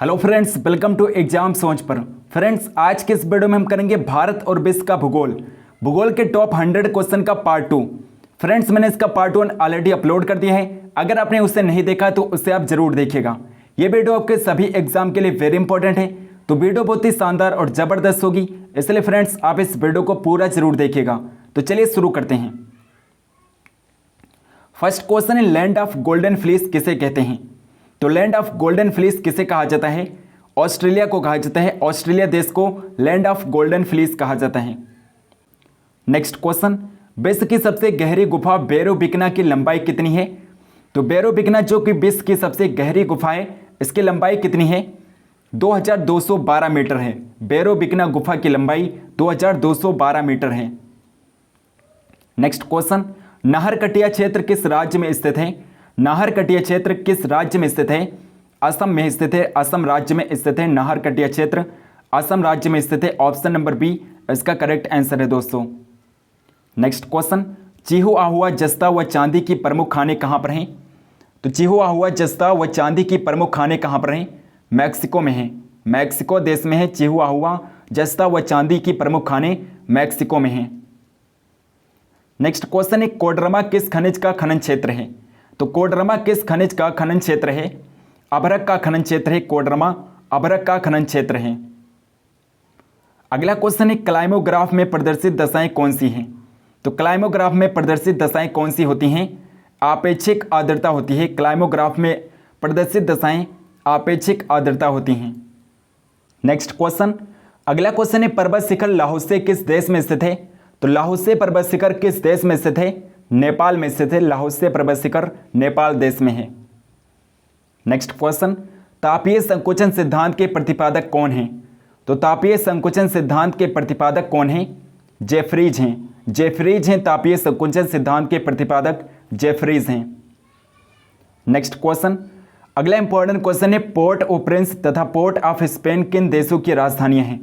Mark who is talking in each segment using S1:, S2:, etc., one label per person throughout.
S1: Hello friends, welcome to exam सोच पर। Friends, आज के इस वीडियो में हम करेंगे भारत और विश्व का भूगोल भूगोल के टॉप 100 क्वेश्चन का पार्ट 2। फ्रेंड्स, मैंने इसका पार्ट 1 ऑलरेडी अपलोड कर दिया है। अगर आपने उसे नहीं देखा तो उसे आप जरूर देखिएगा। ये वीडियो आपके सभी एग्जाम के लिए वेरी इंपॉर्टेंट है, तो वीडियो बहुत ही शानदार और ज़बरदस्त होगी, इसलिए फ्रेंड्स आप इस वीडियो को पूरा जरूर देखिएगा। तो चलिए शुरू करते हैं। फर्स्ट क्वेश्चन है, लैंड ऑफ गोल्डन फ्लीस किसे कहते हैं? तो लैंड ऑफ गोल्डन फ्लीस किसे कहा जाता है? ऑस्ट्रेलिया को कहा जाता है। ऑस्ट्रेलिया देश को लैंड ऑफ गोल्डन फ्लीस कहा जाता है। नेक्स्ट क्वेश्चन, विश्व की सबसे गहरी गुफा बेरोबिकना की लंबाई कितनी है? तो बेरोबिकना जो कि विश्व की सबसे गहरी गुफा है, इसकी लंबाई कितनी है? 2212 मीटर है। बेरोबिकना गुफा की लंबाई 2212 मीटर है। नेक्स्ट क्वेश्चन, नाहरकटिया क्षेत्र किस राज्य में स्थित है? नाहरकटिया क्षेत्र किस राज्य में स्थित है? असम में स्थित है। असम राज्य में स्थित है नाहरकटिया क्षेत्र, असम राज्य में स्थित है। ऑप्शन नंबर बी इसका करेक्ट आंसर है दोस्तों। नेक्स्ट क्वेश्चन, चिहुआहुआ जस्ता व चांदी की प्रमुख खाने कहाँ पर हैं? तो चिहुआहुआ जस्ता व चांदी की प्रमुख खाने कहाँ पर हैं? मैक्सिको में है। मैक्सिको देश में है चिहुआहुआ जस्ता व चांदी की प्रमुख खाने मैक्सिको में हैं। नेक्स्ट क्वेश्चन है, कोडरमा किस खनिज का खनन क्षेत्र है? तो कोडरमा किस खनिज का खनन क्षेत्र है? अभ्रक का खनन क्षेत्र है। कोडरमा अभ्रक का खनन क्षेत्र है। अगला क्वेश्चन है, क्लाइमोग्राफ में प्रदर्शित दशाएं कौन सी हैं? तो क्लाइमोग्राफ में प्रदर्शित दशाएं कौन सी होती हैं? आपेक्षिक आर्द्रता होती है। क्लाइमोग्राफ में प्रदर्शित दशाएं आपेक्षिक आर्द्रता होती हैं। नेक्स्ट क्वेश्चन, अगला क्वेश्चन है, पर्वत शिखर लाहौसे किस देश में स्थित है? तो लाहौसे पर्वत शिखर किस देश में स्थित है? नेपाल में स्थित है। लाहौसे पर्वत शिखर नेपाल देश में है। नेक्स्ट क्वेश्चन, तापीय संकुचन सिद्धांत के प्रतिपादक कौन हैं? तो तापीय संकुचन सिद्धांत के प्रतिपादक कौन हैं? जेफरीज हैं। जेफरीज हैं तापीय संकुचन सिद्धांत के प्रतिपादक, जेफरीज हैं। नेक्स्ट क्वेश्चन, अगला इंपॉर्टेंट क्वेश्चन है, पोर्ट ओ प्रिंस तथा पोर्ट ऑफ स्पेन किन देशों की राजधानियां हैं?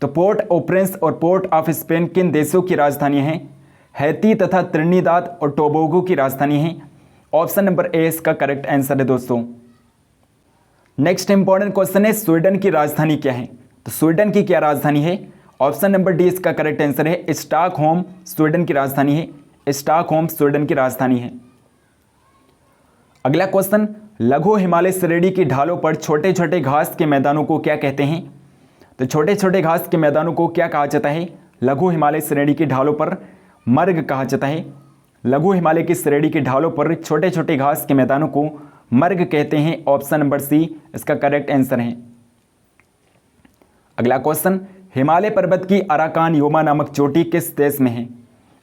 S1: तो पोर्ट ओ प्रिंस और पोर्ट ऑफ स्पेन किन देशों की राजधानियां हैं? हैती तथा त्रिनिदाद और टोबैगो की राजधानी है। ऑप्शन नंबर ए इसका करेक्ट आंसर है दोस्तों। नेक्स्ट इंपॉर्टेंट क्वेश्चन है, स्वीडन की राजधानी क्या है? तो स्वीडन की क्या राजधानी है? ऑप्शन नंबर डी इसका करेक्ट आंसर है। स्टॉकहोम स्वीडन की राजधानी है। स्टॉकहोम स्वीडन की राजधानी है। अगला क्वेश्चन, लघु हिमालय श्रेणी की ढालों पर छोटे छोटे घास के मैदानों को क्या कहते हैं? तो छोटे छोटे घास के मैदानों को क्या कहा जाता है? लघु हिमालय श्रेणी की ढालों पर मर्ग कहा जाता है। लघु हिमालय की श्रेणी की ढालों पर छोटे छोटे घास के मैदानों को मर्ग कहते हैं। ऑप्शन नंबर सी इसका करेक्ट आंसर है। अगला क्वेश्चन, हिमालय पर्वत की अराकान योमा नामक चोटी किस देश में है?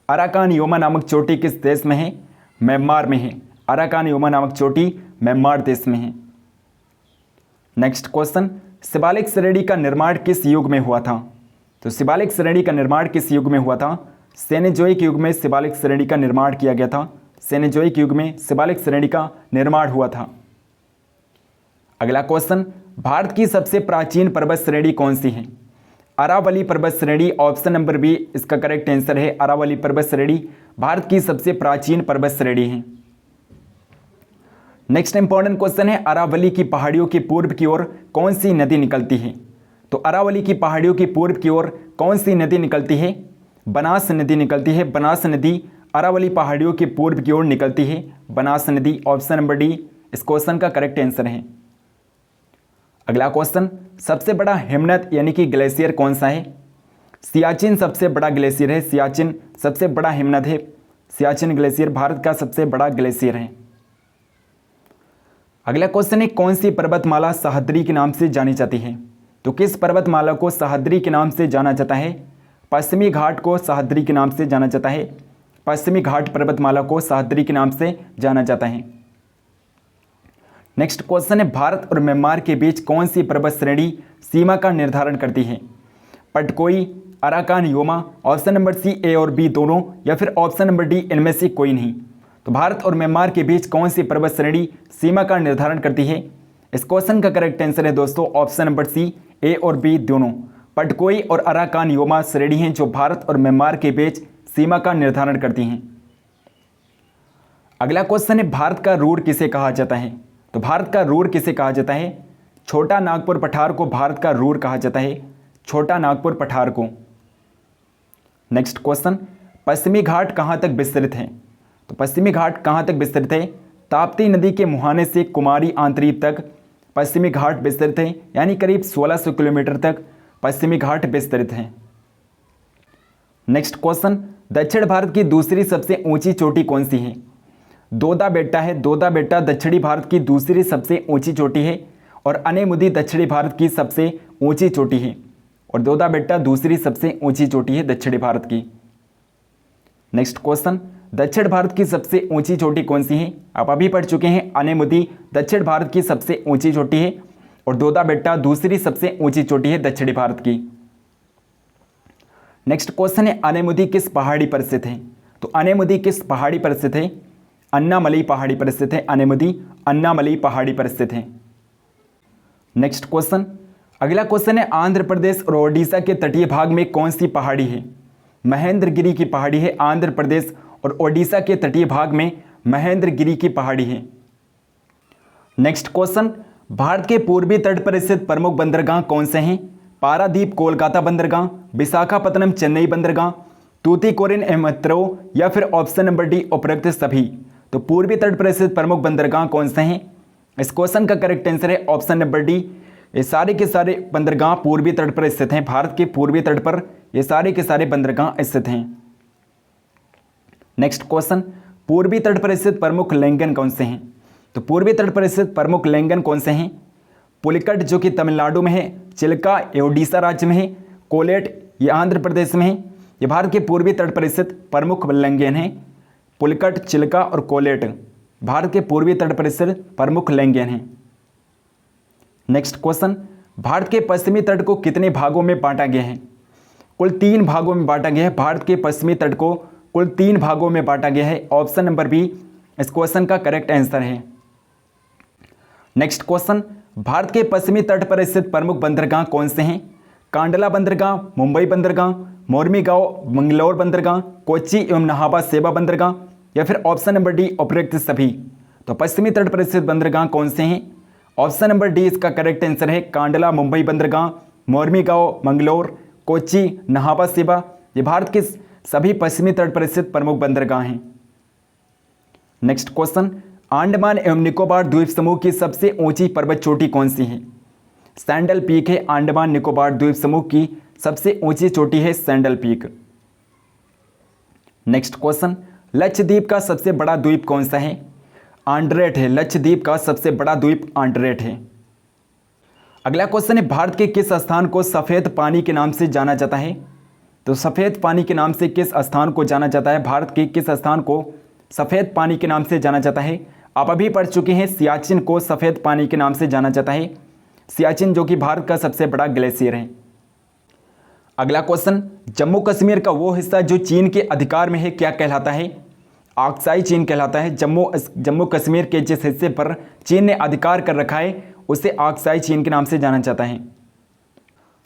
S1: अराकान योमा नामक चोटी किस देश में है? म्यांमार में है। अराकान योमा नामक चोटी म्यांमार देश में है। नेक्स्ट क्वेश्चन, शिवालिक श्रेणी का निर्माण किस युग में हुआ था? तो शिवालिक श्रेणी का निर्माण किस युग में हुआ था? सेनेजोइक युग में शिवालिक श्रेणी का निर्माण किया गया था। सेनेजोइक युग में शिवालिक श्रेणी का निर्माण हुआ था। अगला क्वेश्चन, भारत की सबसे प्राचीन पर्वत श्रेणी कौन सी है? अरावली पर्वत श्रेणी। ऑप्शन नंबर बी इसका करेक्ट आंसर है। अरावली पर्वत श्रेणी भारत की सबसे प्राचीन पर्वत श्रेणी है। नेक्स्ट इंपॉर्टेंट क्वेश्चन है, अरावली की पहाड़ियों की पूर्व की ओर कौन सी नदी निकलती है? तो अरावली की पहाड़ियों की पूर्व की ओर कौन सी नदी निकलती है? बनास नदी निकलती है। बनास नदी अरावली पहाड़ियों की पूर्व की ओर निकलती है। बनास नदी। ऑप्शन नंबर डी इस क्वेश्चन का करेक्ट आंसर है। अगला क्वेश्चन, सबसे बड़ा हिमनद यानी कि ग्लेशियर कौन सा है? सियाचिन सबसे बड़ा ग्लेशियर है। सियाचिन सबसे बड़ा हिमनद है। सियाचिन ग्लेशियर भारत का सबसे बड़ा ग्लेशियर है। अगला क्वेश्चन है, कौन सी पर्वतमाला सह्याद्री के नाम से जानी जाती है? तो किस पर्वतमाला को सह्याद्री के नाम से जाना जाता है? पश्चिमी घाट को सह्याद्री के नाम से जाना जाता है। पश्चिमी घाट पर्वतमाला को सह्याद्री के नाम से जाना जाता है। नेक्स्ट क्वेश्चन है, भारत और म्यांमार के बीच कौन सी पर्वत श्रेणी सीमा का निर्धारण करती है? Patkai, Arakan Yoma. Option number C A और बी दोनों, या फिर ऑप्शन नंबर डी इनमें से कोई नहीं। तो भारत और म्यांमार के बीच कौन सी पर्वत श्रेणी सीमा का निर्धारण करती है? इस क्वेश्चन का करेक्ट आंसर है दोस्तों ऑप्शन नंबर सी ए और बी दोनों। पटकोई और अराकान योमा श्रेणी हैं जो भारत और म्यांमार के बीच सीमा का निर्धारण करती हैं। अगला क्वेश्चन है, भारत का रूर किसे कहा जाता है? तो भारत का रूर किसे कहा जाता है? छोटा नागपुर पठार को भारत का रूर कहा जाता है, छोटा नागपुर पठार को। नेक्स्ट क्वेश्चन, पश्चिमी घाट कहाँ तक विस्तृत है? तो पश्चिमी घाट कहाँ तक विस्तृत है? ताप्ती नदी के मुहाने से कुमारी आंतरीप तक पश्चिमी घाट विस्तृत है, यानी करीब 1600 किलोमीटर तक पश्चिमी घाट विस्तृत है। नेक्स्ट क्वेश्चन, दक्षिण भारत की दूसरी सबसे ऊंची चोटी कौन सी है? दोदा बेट्टा है, दोदा बेट्टा दक्षिणी भारत की दूसरी सबसे ऊंची चोटी है और अनेमुदी दक्षिणी भारत की सबसे ऊंची चोटी है, और दोदा बेट्टा दूसरी सबसे ऊंची चोटी है दक्षिणी भारत की। नेक्स्ट क्वेश्चन, दक्षिण भारत की सबसे ऊंची चोटी कौन सी है? आप अभी पढ़ चुके हैं, अनेमुदी दक्षिण भारत की सबसे ऊंची चोटी है और दोदा बेट्टा दूसरी सबसे ऊंची चोटी है दक्षिणी भारत की। नेक्स्ट क्वेश्चन है, अनेमुदी किस पहाड़ी पर स्थित है? तो अनेमुदी किस पहाड़ी पर स्थित है? अन्नामलई पहाड़ी पर स्थित है, अनेमुदी अन्नामलई पहाड़ी पर स्थित है। नेक्स्ट क्वेश्चन, अगला क्वेश्चन है, आंध्र प्रदेश और ओडिशा के तटीय भाग में कौन सी पहाड़ी है? महेंद्रगिरी की पहाड़ी है, आंध्र प्रदेश और ओडिशा के तटीय भाग में महेंद्रगिरी की पहाड़ी है। नेक्स्ट क्वेश्चन, भारत के पूर्वी तट पर स्थित प्रमुख बंदरगाह कौन से हैं? पारादीप कोलकाता बंदरगाह, विशाखापत्तनम चेन्नई बंदरगाह, तूतीकोरिन अहमदनगर, या फिर ऑप्शन नंबर डी उपरोक्त सभी। तो पूर्वी तट पर स्थित प्रमुख बंदरगाह कौन से हैं? इस क्वेश्चन का करेक्ट आंसर है ऑप्शन नंबर डी। ये सारे के सारे बंदरगाह पूर्वी तट पर स्थित हैं, भारत के पूर्वी तट पर ये सारे के सारे बंदरगाह स्थित हैं। नेक्स्ट क्वेश्चन, पूर्वी तट पर स्थित प्रमुख लैंगन कौन से हैं? तो पूर्वी तट पर स्थित प्रमुख लैंगन कौन से हैं? पुलिकट जो कि तमिलनाडु में है, चिल्का ये उड़ीसा राज्य में है, कोलेट ये आंध्र प्रदेश में है। ये भारत के पूर्वी तट पर स्थित प्रमुख लैंगन हैं। पुलिकट, चिल्का और कोलेट भारत के पूर्वी तट पर स्थित प्रमुख लैंगन हैं। नेक्स्ट क्वेश्चन, भारत के पश्चिमी तट को कितने भागों में बांटा गया है? कुल 3 भागों में बांटा गया है। भारत के पश्चिमी तट को कुल 3 भागों में बांटा गया है। ऑप्शन नंबर बी इस क्वेश्चन का करेक्ट आंसर है। नेक्स्ट क्वेश्चन, भारत के पश्चिमी तट पर स्थित प्रमुख बंदरगाह कौन से हैं? कांडला बंदरगाह, मुंबई बंदरगाह, मोर्मुगांव मंगलौर बंदरगाह, कोच्चि एवं नाहपा सेवा बंदरगाह, या फिर ऑप्शन नंबर डी उपरोक्त सभी। तो पश्चिमी तट पर स्थित बंदरगाह कौन से हैं? ऑप्शन नंबर डी इसका करेक्ट आंसर है। कांडला मुंबई बंदरगाह, मोर्मुगांव मंगलौर, कोच्चि नाहपा सेवा, ये भारत के सभी पश्चिमी तट पर स्थित प्रमुख बंदरगाह हैं। नेक्स्ट क्वेश्चन, अंडमान एवं निकोबार द्वीप समूह की सबसे ऊंची पर्वत चोटी कौन सी है? सैंडल पीक है। अंडमान निकोबार द्वीप समूह की सबसे ऊंची चोटी है sandal peak. Next question, Lakshadweep का सबसे बड़ा द्वीप कौन सा है? आंड्रेट है। लक्षद्वीप का सबसे बड़ा द्वीप आंड्रेट है। अगला क्वेश्चन है, भारत के किस स्थान को सफेद पानी के नाम से जाना जाता है? तो सफेद पानी के नाम से किस स्थान को जाना जाता है? भारत के किस स्थान को सफेद पानी के नाम से जाना जाता है? आप अभी पढ़ चुके हैं, सियाचिन को सफेद पानी के नाम से जाना जाता है। सियाचिन जो कि भारत का सबसे बड़ा ग्लेशियर है। अगला क्वेश्चन, जम्मू कश्मीर का वो हिस्सा जो चीन के अधिकार में है क्या कहलाता है? आक्साई चीन कहलाता है। जम्मू कश्मीर के जिस हिस्से पर चीन ने अधिकार कर रखा है उसे आक्साई चीन के नाम से जाना जाता है।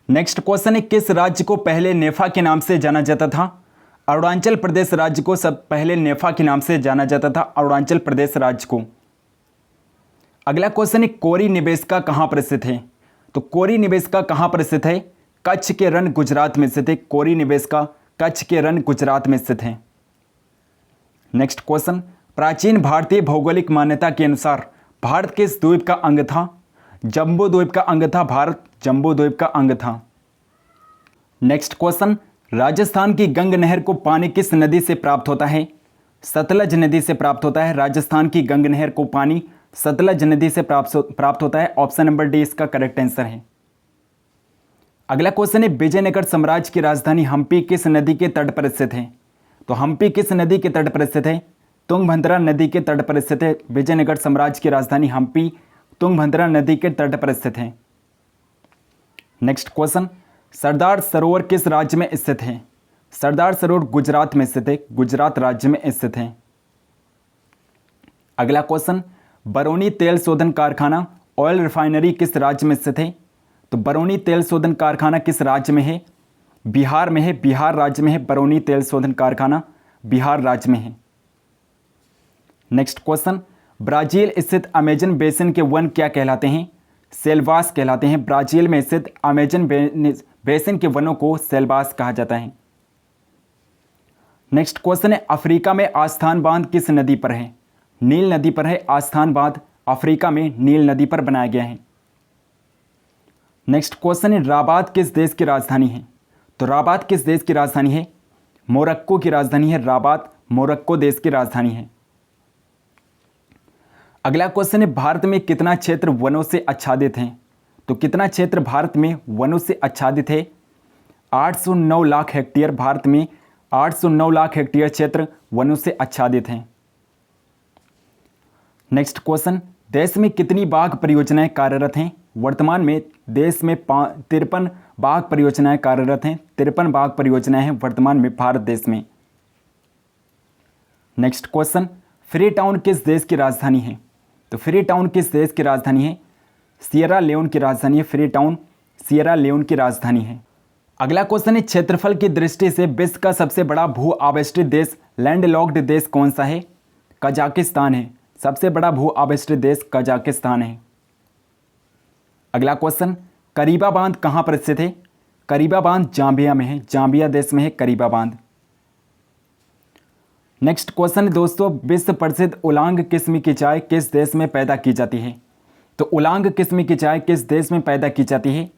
S1: नेक्स्ट क्वेश्चन है, किस राज्य को पहले नेफा के नाम से जाना जाता था? अरुणाचल प्रदेश राज्य को सब पहले नेफा के नाम से जाना जाता था, अरुणाचल प्रदेश राज्य को। अगला क्वेश्चन है, कोरी निवेशिका कहाँ पर स्थित है? तो कोरी निवेशिका कहाँ पर स्थित है? कच्छ के रण गुजरात में स्थित है। कोरी निवेशिका कच्छ के रण गुजरात में स्थित है। नेक्स्ट क्वेश्चन, प्राचीन भारतीय भौगोलिक मान्यता के अनुसार भारत किस द्वीप का अंग था? जम्बू द्वीप का अंग था। भारत जम्बू द्वीप का अंग था। नेक्स्ट क्वेश्चन, राजस्थान की गंग नहर को पानी किस नदी से प्राप्त होता है? सतलज नदी से प्राप्त होता है। राजस्थान की गंग नहर को पानी सतलज नदी से प्राप्त होता है। ऑप्शन नंबर डी इसका करेक्ट आंसर है। अगला क्वेश्चन है, विजयनगर साम्राज्य की राजधानी हम्पी किस नदी के तट पर स्थित है? तो हम्पी किस नदी के तट पर स्थित है? तुंगभद्रा नदी के तट पर स्थित है। विजयनगर साम्राज्य की राजधानी हम्पी तुंगभद्रा नदी के तट पर स्थित है। नेक्स्ट क्वेश्चन, सरदार सरोवर किस राज्य में स्थित है? सरदार सरोवर गुजरात में स्थित है। गुजरात राज्य में स्थित है। अगला क्वेश्चन, बरौनी तेल शोधन कारखाना ऑयल रिफाइनरी किस राज्य में स्थित है? तो बरौनी तेल शोधन कारखाना किस राज्य में है? बिहार में है। बिहार राज्य में है बरौनी तेल शोधन कारखाना, बिहार राज्य में है। नेक्स्ट क्वेश्चन, ब्राजील स्थित अमेजन बेसिन के वन क्या कहलाते हैं? सेल्वास कहलाते हैं। ब्राज़ील में स्थित अमेजन बेसिन के वनों को सेल्वास कहा जाता है। नेक्स्ट क्वेश्चन है, अफ्रीका में आस्थान बांध किस नदी पर है? नील नदी पर है आस्थान बांध, अफ्रीका में नील नदी पर बनाया गया है। नेक्स्ट क्वेश्चन है, राबात किस देश की राजधानी है? तो राबात किस देश की राजधानी है? मोरक्को की राजधानी है राबात, मोरक्को देश की राजधानी है। अगला क्वेश्चन है, भारत में कितना क्षेत्र वनों से आच्छादित है? तो कितना क्षेत्र भारत में वनों से आच्छादित है? 809 लाख हेक्टेयर। भारत में 809 लाख हेक्टेयर क्षेत्र वनों से आच्छादित हैं। नेक्स्ट क्वेश्चन, देश में कितनी बाघ परियोजनाएं कार्यरत हैं? वर्तमान में देश में 53 बाघ परियोजनाएं कार्यरत हैं। 53 बाघ परियोजनाएं हैं वर्तमान में भारत देश में। नेक्स्ट क्वेश्चन, फ्री टाउन किस देश की राजधानी है? तो फ्री टाउन किस देश की राजधानी है? सिएरा लियोन की राजधानी है। फ्री टाउन सिएरा लियोन की राजधानी है। अगला क्वेश्चन है, क्षेत्रफल की दृष्टि से विश्व का सबसे बड़ा भू आविष्टित देश, लैंडलॉक्ड देश कौन सा है? कजाकिस्तान है। सबसे बड़ा भू आविष्टित देश कजाकिस्तान है। अगला क्वेश्चन, करीबा बांध कहाँ पर स्थित है? करीबा बांध जाम्बिया में है। जाम्बिया देश में है करीबा बांध। नेक्स्ट क्वेश्चन है दोस्तों, विश्व प्रसिद्ध उलांग किस्म की चाय किस देश में पैदा की जाती है? तो उलांग किस्म की चाय किस देश में पैदा की जाती है?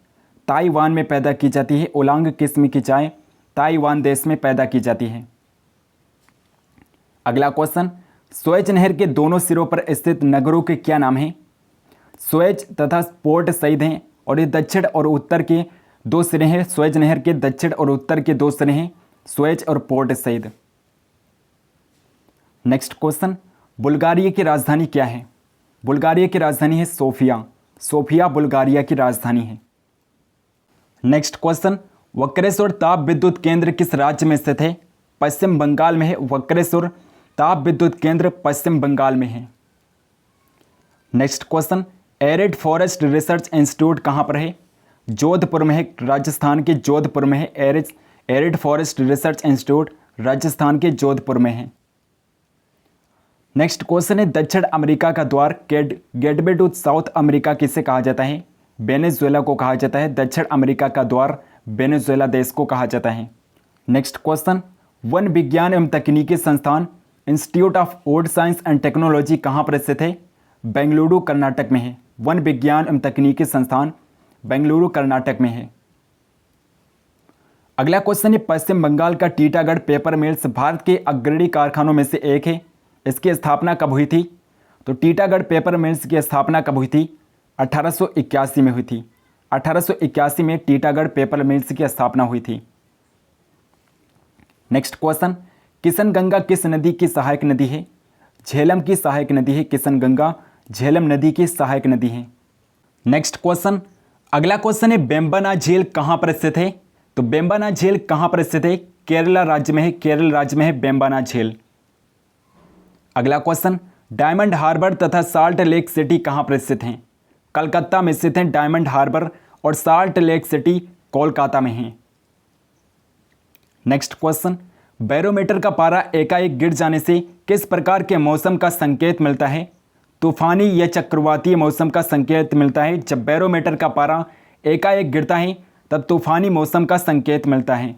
S1: ताइवान में पैदा की जाती है। उलांग किस्म की चाय ताइवान देश में पैदा की जाती है। अगला क्वेश्चन, सुएज नहर के दोनों सिरों पर स्थित नगरों के क्या नाम हैं? सुएज तथा पोर्ट सईद हैं और ये दक्षिण और उत्तर के दो सिरे हैं। सुएज नहर के दक्षिण और उत्तर के दो सिरे हैं, सुएज और Port Said. Next question, Bulgaria की राजधानी क्या है? बुल्गारिया की राजधानी है सोफिया। सोफिया बुल्गारिया की राजधानी है। नेक्स्ट क्वेश्चन, वक्रेश्वर ताप विद्युत केंद्र किस राज्य में स्थित है? पश्चिम बंगाल में है। वक्रेश्वर ताप विद्युत केंद्र पश्चिम बंगाल में है। Next question, arid forest research institute कहाँ पर है? जोधपुर में है। राजस्थान के जोधपुर में है। Arid forest research institute Rajasthan के जोधपुर में है। नेक्स्ट क्वेश्चन है, दक्षिण अमेरिका का द्वार गेटवे टू साउथ अमेरिका किसे कहा जाता है? वेनेजुएला को कहा जाता है। दक्षिण अमेरिका का द्वार वेनेजुएला देश को कहा जाता है। नेक्स्ट क्वेश्चन, वन विज्ञान एवं तकनीकी संस्थान institute of would science and technology कहाँ पर स्थित है? बेंगलुरु कर्नाटक में है। वन विज्ञान एवं तकनीकी संस्थान बेंगलुरु कर्नाटक में है। अगला क्वेश्चन है, पश्चिम बंगाल का टीटागढ़ पेपर मिल्स भारत के अग्रणी कारखानों में से एक है। इसकी स्थापना कब हुई थी? तो टीटागढ़ पेपर मिल्स की स्थापना कब हुई थी? 1881 में हुई थी। 1881 में टीटागढ़ पेपर मिल्स की स्थापना हुई थी। नेक्स्ट क्वेश्चन, किशनगंगा किस नदी की सहायक नदी है? झेलम की सहायक नदी है। किशनगंगा झेलम नदी की सहायक नदी है। नेक्स्ट क्वेश्चन, अगला क्वेश्चन है, बेम्बाना झील कहाँ पर स्थित है? तो बेम्बाना झील कहाँ पर स्थित है? केरला राज्य में है। केरल राज्य में है बेम्बाना झील। अगला क्वेश्चन, डायमंड हार्बर तथा साल्ट लेक सिटी कहाँ पर स्थित हैं? कलकत्ता में स्थित हैं डायमंड हार्बर और साल्ट लेक सिटी कोलकाता में है। नेक्स्ट क्वेश्चन, बैरोमीटर का पारा एकाएक गिर जाने से किस प्रकार के मौसम का संकेत मिलता है? तूफानी या चक्रवातीय मौसम का संकेत मिलता है। जब बैरोमीटर का पारा एकाएक गिरता है तब तूफानी मौसम का संकेत मिलता है।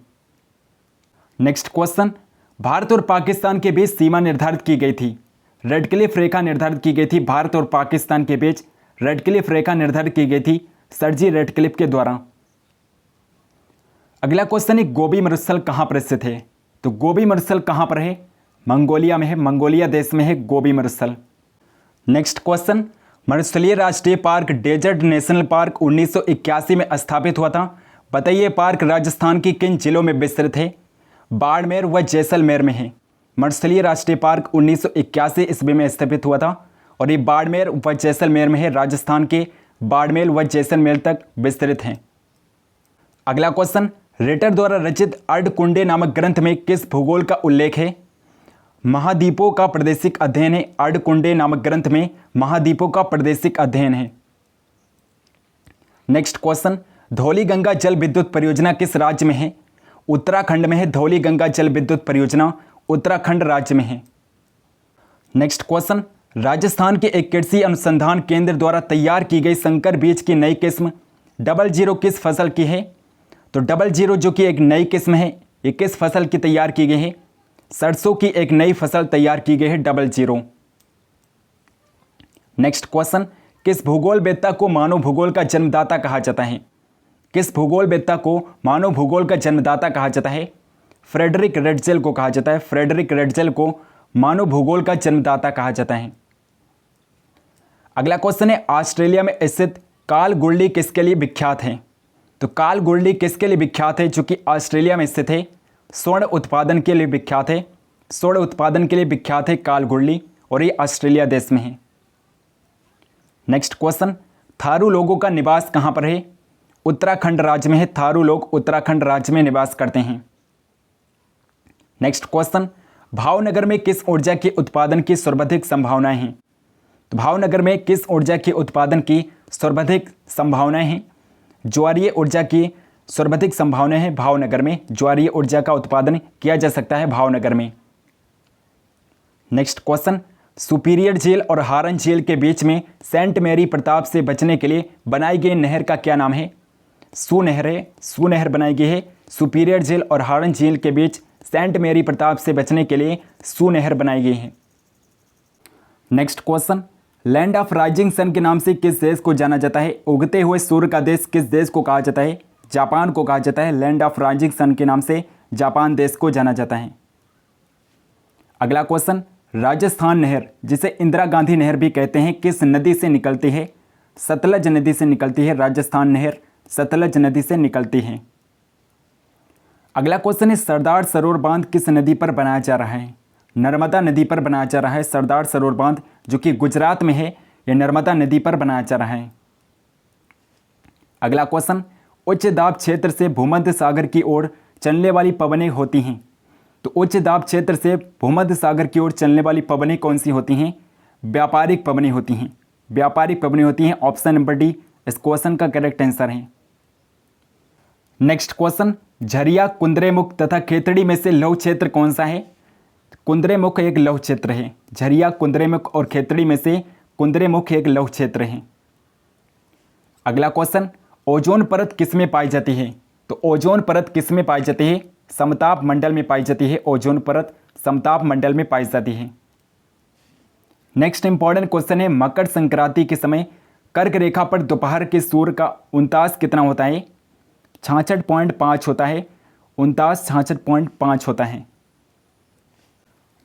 S1: नेक्स्ट क्वेश्चन, भारत और पाकिस्तान के बीच सीमा निर्धारित की गई थी। रेड क्लिफ रेखा निर्धारित की गई थी। भारत और पाकिस्तान के बीच रेड क्लिफ रेखा निर्धारित की गई थी सर जी रेड क्लिफ के द्वारा। अगला क्वेश्चन है, गोबी मरुस्थल कहाँ पर स्थित है? तो गोबी मरुस्थल कहाँ पर है? मंगोलिया में है। मंगोलिया देश में है गोबी मरुस्थल। नेक्स्ट क्वेश्चन, मरुस्थलीय राष्ट्रीय पार्क डेजर्ट नेशनल पार्क 1981 में स्थापित हुआ था। बताइए पार्क राजस्थान की किन जिलों में विस्तृत है? बाड़मेर व जैसलमेर में है। मरुस्थलीय राष्ट्रीय पार्क 1981 ईस्वी में स्थापित हुआ था और ये बाड़मेर व जैसलमेर में है। राजस्थान के बाड़मेर व जैसलमेर तक विस्तृत हैं। अगला क्वेश्चन, रिटर द्वारा रचित अर्धकुंडे नामक ग्रंथ में किस भूगोल का उल्लेख है? महाद्वीपों का प्रादेशिक अध्ययन है। अर्धकुंडे नामक ग्रंथ में महाद्वीपों का प्रादेशिक अध्ययन है। नेक्स्ट क्वेश्चन, धौली गंगा जल विद्युत परियोजना किस राज्य में है? उत्तराखंड में है। धौली गंगा जल विद्युत परियोजना उत्तराखंड राज्य में है। नेक्स्ट क्वेश्चन, राजस्थान के एक कृषि अनुसंधान केंद्र द्वारा तैयार की गई संकर बीज की नई किस्म 00 किस फसल की है? तो 00 जो कि एक नई किस्म है, ये किस फसल की तैयार की गई है? सरसों की एक नई फसल तैयार की गई है 00। नेक्स्ट क्वेश्चन, किस भूगोलवेत्ता को मानव भूगोल का जन्मदाता कहा जाता है? किस भूगोलवेत्ता को मानव भूगोल का जन्मदाता कहा जाता है? फ्रेडरिक रेडजेल को कहा जाता है। फ्रेडरिक रेडजेल को मानव भूगोल का जन्मदाता कहा जाता है। अगला क्वेश्चन है, ऑस्ट्रेलिया में स्थित कालगुल्डी किसके लिए विख्यात है? तो कालगुल्डी किसके लिए विख्यात है? जो कि ऑस्ट्रेलिया में स्थित है, स्वर्ण उत्पादन के लिए विख्यात है। स्वर्ण उत्पादन के लिए विख्यात है कालगुल्डी, और ये ऑस्ट्रेलिया देश में है। नेक्स्ट क्वेश्चन, थारू लोगों का निवास कहाँ पर है? उत्तराखंड राज्य में है। थारू लोग उत्तराखंड राज्य में निवास करते हैं। नेक्स्ट क्वेश्चन, भावनगर में किस ऊर्जा के उत्पादन की सर्वाधिक संभावनाएं हैं? तो भावनगर में किस ऊर्जा के उत्पादन की सर्वाधिक संभावनाएं हैं? ज्वारीय ऊर्जा की सर्वाधिक संभावनाएं हैं। भावनगर में ज्वारीय ऊर्जा का उत्पादन किया जा सकता है भावनगर में। नेक्स्ट क्वेश्चन, सुपीरियर झील और हारन झील के बीच में सेंट मैरी प्रताप से बचने के लिए बनाई गई नहर का क्या नाम है? सुनहर बनाई गई है। सुपीरियर झील और हारन झील के बीच सेंट मैरी प्रताप से बचने के लिए सुनहर बनाई गई है। Next question, land of rising sun के नाम से किस देश को जाना जाता है? उगते हुए सूर्य का देश किस देश को कहा जाता है? जापान को कहा जाता है। लैंड ऑफ राइजिंग सन के नाम से जापान देश को जाना जाता है। अगला क्वेश्चन, राजस्थान नहर जिसे इंदिरा गांधी नहर भी कहते हैं किस नदी से निकलती है? सतलज नदी से निकलती है। राजस्थान नहर सतलज नदी से निकलती है। अगला क्वेश्चन है, सरदार सरोवर बांध किस नदी पर बनाया जा रहा है? नर्मदा नदी पर बनाया जा रहा है। सरदार सरोवर बांध जो कि गुजरात में है, यह नर्मदा नदी पर बनाया जा रहा है। अगला क्वेश्चन, उच्च दाब क्षेत्र से भूमध्य सागर की ओर चलने वाली पवनें होती हैं। तो उच्च दाब क्षेत्र से भूमध्य सागर की ओर चलने वाली पवनें कौन सी होती हैं? व्यापारिक पवनें होती हैं। व्यापारिक पवनें होती हैं। ऑप्शन नंबर डी इस क्वेश्चन का करेक्ट आंसर है। नेक्स्ट क्वेश्चन, झरिया, कुंद्रेमुख तथा खेतड़ी में से लौह क्षेत्र कौन सा है? कुंद्रेमुख एक लौह क्षेत्र है। झरिया, कुंद्रेमुख और खेतड़ी में से कुंद्रेमुख एक लौह क्षेत्र है। अगला क्वेश्चन, ओजोन परत किस में पाई जाती है? तो ओजोन परत किस में पाई जाती है? समताप मंडल में पाई जाती है। ओजोन परत समताप मंडल में पाई जाती है। नेक्स्ट इंपॉर्टेंट क्वेश्चन है, मकर संक्रांति के समय कर्क रेखा पर दोपहर के सूर्य का उनतास कितना होता है? 66.5 होता है। 66.5 होता है।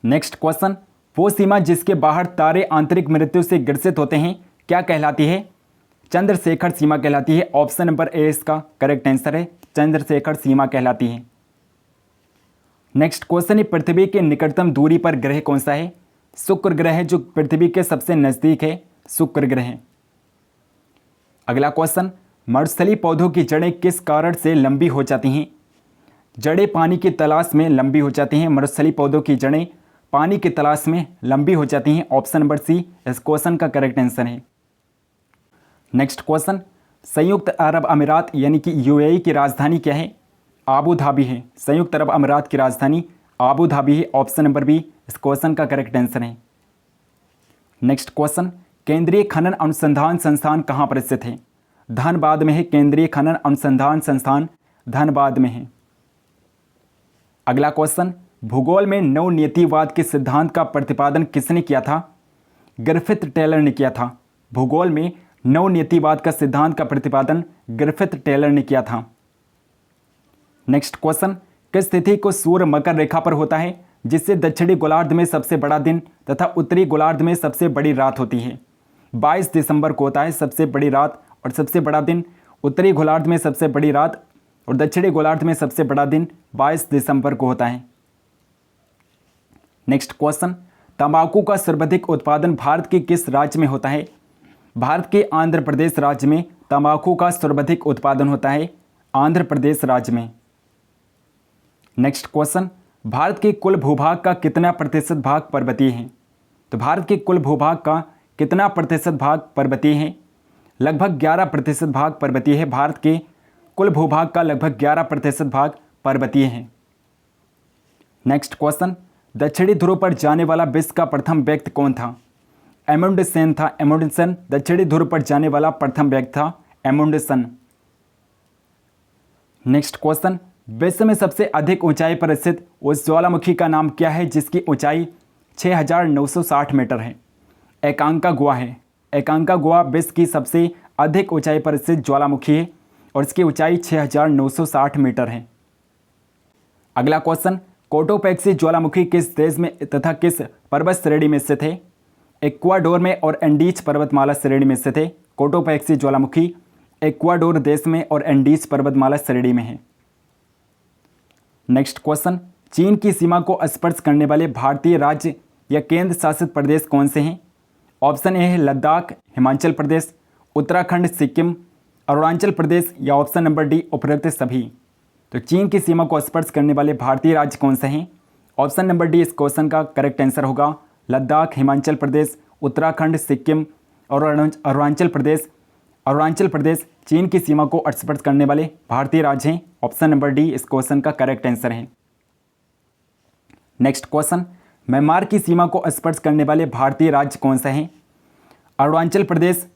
S1: नेक्स्ट क्वेश्चन, वो सीमा जिसके बाहर तारे आंतरिक मृत्यु से ग्रसित होते हैं क्या कहलाती है? चंद्रशेखर सीमा कहलाती है। ऑप्शन नंबर ए इसका करेक्ट आंसर है। चंद्रशेखर सीमा कहलाती है। नेक्स्ट क्वेश्चन है, पृथ्वी के निकटतम दूरी पर ग्रह कौन सा है? शुक्र ग्रह है जो पृथ्वी के सबसे नज़दीक है। शुक्र ग्रह। अगला क्वेश्चन, मरुस्थलीय पौधों की जड़ें किस कारण से लंबी हो जाती हैं? जड़ें पानी की तलाश में लंबी हो जाती हैं। मरुस्थलीय पौधों की जड़ें पानी की तलाश में लंबी हो जाती हैं। ऑप्शन नंबर सी इस क्वेश्चन का करेक्ट आंसर है। नेक्स्ट क्वेश्चन, संयुक्त अरब अमीरात यानी कि यूएई की राजधानी क्या है? आबू धाबी है। संयुक्त अरब अमीरात की राजधानी आबू धाबी है। ऑप्शन नंबर बी इस क्वेश्चन का करेक्ट आंसर है। नेक्स्ट क्वेश्चन, केंद्रीय खनन अनुसंधान संस्थान कहाँ पर स्थित है? धनबाद में है। केंद्रीय खनन अनुसंधान संस्थान धनबाद में है। अगला क्वेश्चन, भूगोल में नवनियतिवाद के सिद्धांत का प्रतिपादन किसने किया था? ग्रिफिथ टेलर ने किया था। भूगोल में नवनियतिवाद का सिद्धांत का प्रतिपादन ग्रिफिथ टेलर ने किया था। नेक्स्ट क्वेश्चन, किस तिथि को सूर्य मकर रेखा पर होता है जिससे दक्षिणी गोलार्ध में सबसे बड़ा दिन तथा उत्तरी गोलार्ध में सबसे बड़ी रात होती है? 22 दिसंबर को होता है सबसे बड़ी रात और सबसे बड़ा दिन। उत्तरी गोलार्ध में सबसे बड़ी रात और दक्षिणी गोलार्ध में सबसे बड़ा दिन 22 दिसंबर को होता है। नेक्स्ट क्वेश्चन, तंबाकू का सर्वाधिक उत्पादन भारत के किस राज्य में होता है? भारत के आंध्र प्रदेश राज्य में तंबाकू का सर्वाधिक उत्पादन होता है। आंध्र प्रदेश राज्य में। नेक्स्ट क्वेश्चन, भारत के कुल भूभाग का कितना प्रतिशत भाग पर्वतीय है? तो भारत के कुल भूभाग का कितना प्रतिशत भाग पर्वतीय है? लगभग 11% भाग पर्वतीय है। भारत के कुल भूभाग का लगभग 11% भाग पर्वतीय है। नेक्स्ट क्वेश्चन, दक्षिणी ध्रुव पर जाने वाला विश्व का प्रथम व्यक्ति कौन था? एमुंडसेन था। एमुंडसेन दक्षिणी ध्रुव पर जाने वाला प्रथम व्यक्ति था, एमुंडसेन। नेक्स्ट क्वेश्चन, विश्व में सबसे अधिक ऊंचाई पर स्थित उस ज्वालामुखी का नाम क्या है जिसकी ऊंचाई 6960 मीटर है? एकांकागुआ है। एकांकागुआ विश्व की सबसे अधिक ऊंचाई पर स्थित ज्वालामुखी है और इसकी ऊंचाई 6960 मीटर है। अगला क्वेश्चन, कोटोपैक्सी ज्वालामुखी किस देश में तथा किस पर्वत श्रेणी में स्थित है? इक्वाडोर में और एंडीज पर्वतमाला श्रेणी में स्थित है। कोटोपैक्सी ज्वालामुखी इक्वाडोर देश में और एंडीज पर्वतमाला श्रेणी में है। नेक्स्ट क्वेश्चन, चीन की सीमा को स्पर्श करने वाले भारतीय राज्य या केंद्र शासित प्रदेश कौन से हैं? ऑप्शन ए है लद्दाख, हिमाचल प्रदेश, उत्तराखंड, सिक्किम, अरुणाचल प्रदेश या ऑप्शन नंबर डी उपरोक्त सभी। तो चीन की सीमा को स्पर्श करने वाले भारतीय राज्य कौन से हैं? ऑप्शन नंबर डी इस क्वेश्चन का करेक्ट आंसर होगा। लद्दाख, हिमाचल प्रदेश, उत्तराखंड, सिक्किम और अरुणाचल प्रदेश। अरुणाचल प्रदेश चीन की सीमा को स्पर्श करने वाले भारतीय राज्य हैं। ऑप्शन नंबर डी इस क्वेश्चन का करेक्ट आंसर है। नेक्स्ट क्वेश्चन, म्यांमार की सीमा को स्पर्श करने वाले भारतीय राज्य कौन से हैं? अरुणाचल प्रदेश,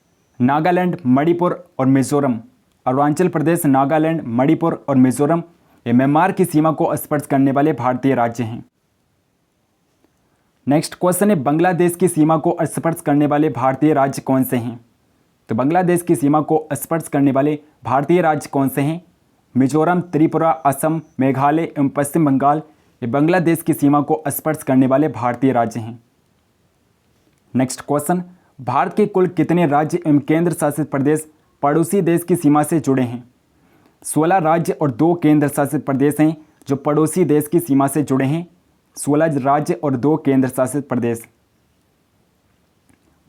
S1: नागालैंड, मणिपुर और मिजोरम। अरुणाचल प्रदेश, नागालैंड, मणिपुर और मिजोरम ये म्यांमार की सीमा को स्पर्श करने वाले भारतीय राज्य हैं। नेक्स्ट क्वेश्चन है, बांग्लादेश की सीमा को स्पर्श करने वाले भारतीय राज्य कौन से हैं? तो बांग्लादेश की सीमा को स्पर्श करने वाले भारतीय राज्य कौन से हैं? मिजोरम, त्रिपुरा, असम, मेघालय एवं पश्चिम बंगाल ये बांग्लादेश की सीमा को स्पर्श करने वाले भारतीय राज्य हैं। नेक्स्ट क्वेश्चन, भारत के कुल कितने राज्य एवं केंद्र शासित प्रदेश पड़ोसी देश की सीमा से जुड़े हैं? 16 राज्य और 2 केंद्र शासित प्रदेश हैं जो पड़ोसी देश की सीमा से जुड़े हैं। 16 राज्य और 2 केंद्र शासित प्रदेश।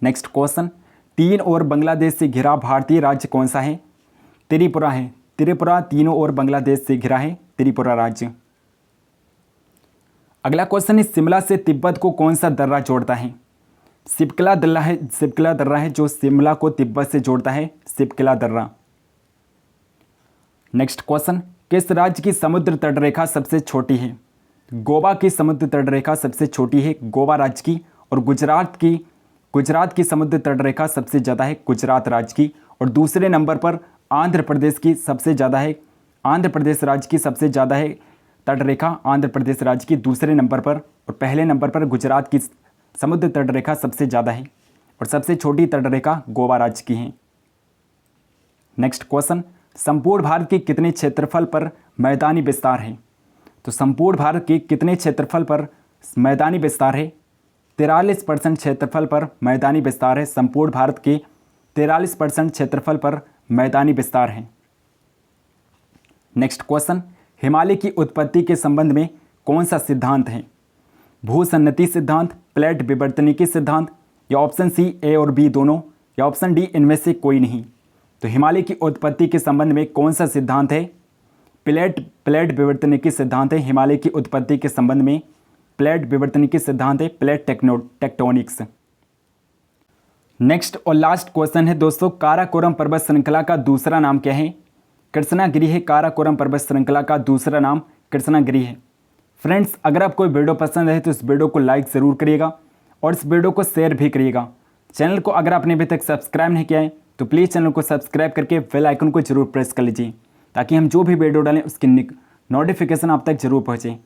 S1: नेक्स्ट क्वेश्चन, 3 ओर बांग्लादेश से घिरा भारतीय राज्य कौन सा है? त्रिपुरा है। त्रिपुरा तीनों ओर बांग्लादेश से घिरा है, त्रिपुरा राज्य। अगला क्वेश्चन है, शिमला से तिब्बत को कौन सा दर्रा जोड़ता है? सिपकला दर्रा है। सिपकला दर्रा है जो शिमला को तिब्बत से जोड़ता है, सिपकला दर्रा। नेक्स्ट क्वेश्चन, किस राज्य की समुद्र तट रेखा सबसे छोटी है? गोवा की समुद्र तट रेखा सबसे छोटी है, गोवा राज्य की। और गुजरात की समुद्र तट रेखा सबसे ज़्यादा है, गुजरात राज्य की। और दूसरे नंबर पर आंध्र प्रदेश की सबसे ज़्यादा है, आंध्र प्रदेश राज्य की सबसे ज़्यादा है तट रेखा, आंध्र प्रदेश राज्य की दूसरे नंबर पर। और पहले नंबर पर गुजरात की समुद्र तट रेखा सबसे ज़्यादा है और सबसे छोटी तट रेखा गोवा राज्य की है। नेक्स्ट क्वेश्चन, संपूर्ण भारत के कितने क्षेत्रफल पर मैदानी विस्तार है? तो संपूर्ण भारत के कितने क्षेत्रफल पर मैदानी विस्तार है? 43% क्षेत्रफल पर मैदानी विस्तार है। संपूर्ण भारत के 43% क्षेत्रफल पर मैदानी विस्तार है। नेक्स्ट क्वेश्चन, हिमालय की उत्पत्ति के संबंध में कौन सा सिद्धांत है? भूसन्नति सिद्धांत, प्लेट विवर्तनिकी सिद्धांत या ऑप्शन सी ए और बी दोनों या ऑप्शन डी इनमें से कोई नहीं। तो हिमालय की उत्पत्ति के संबंध में कौन सा सिद्धांत है? प्लेट विवर्तनिकी सिद्धांत है। हिमालय की उत्पत्ति के संबंध में प्लेट विवर्तनिकी सिद्धांत है, प्लेट टेक्टोनिक्स। नेक्स्ट और लास्ट क्वेश्चन है दोस्तों, काराकोरम पर्वत श्रृंखला का दूसरा नाम क्या है? कृष्णागिरी है। काराकोरम पर्वत श्रृंखला का दूसरा नाम कृष्णागिरी है। फ्रेंड्स, अगर आपको वीडियो पसंद है तो इस वीडियो को लाइक ज़रूर करिएगा और इस वीडियो को शेयर भी करिएगा। चैनल को अगर आपने अभी तक सब्सक्राइब नहीं किया है तो प्लीज़ चैनल को सब्सक्राइब करके बेल आइकन को जरूर प्रेस कर लीजिए ताकि हम जो भी वीडियो डालें उसकी नोटिफिकेशन आप तक जरूर पहुँचे।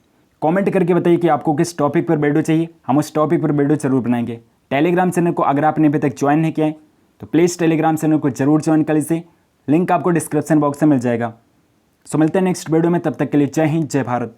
S1: कमेंट करके बताइए कि आपको किस टॉपिक पर वीडियो चाहिए, हम उस टॉपिक पर वीडियो जरूर बनाएंगे। टेलीग्राम चैनल को अगर आपने अभी तक ज्वाइन नहीं किया है तो प्लीज़ टेलीग्राम चैनल को जरूर ज्वाइन कर लीजिए, लिंक आपको डिस्क्रिप्शन बॉक्स में मिल जाएगा। सो मिलते हैं नेक्स्ट वीडियो में, तब तक के लिए जय हिंद, जय भारत।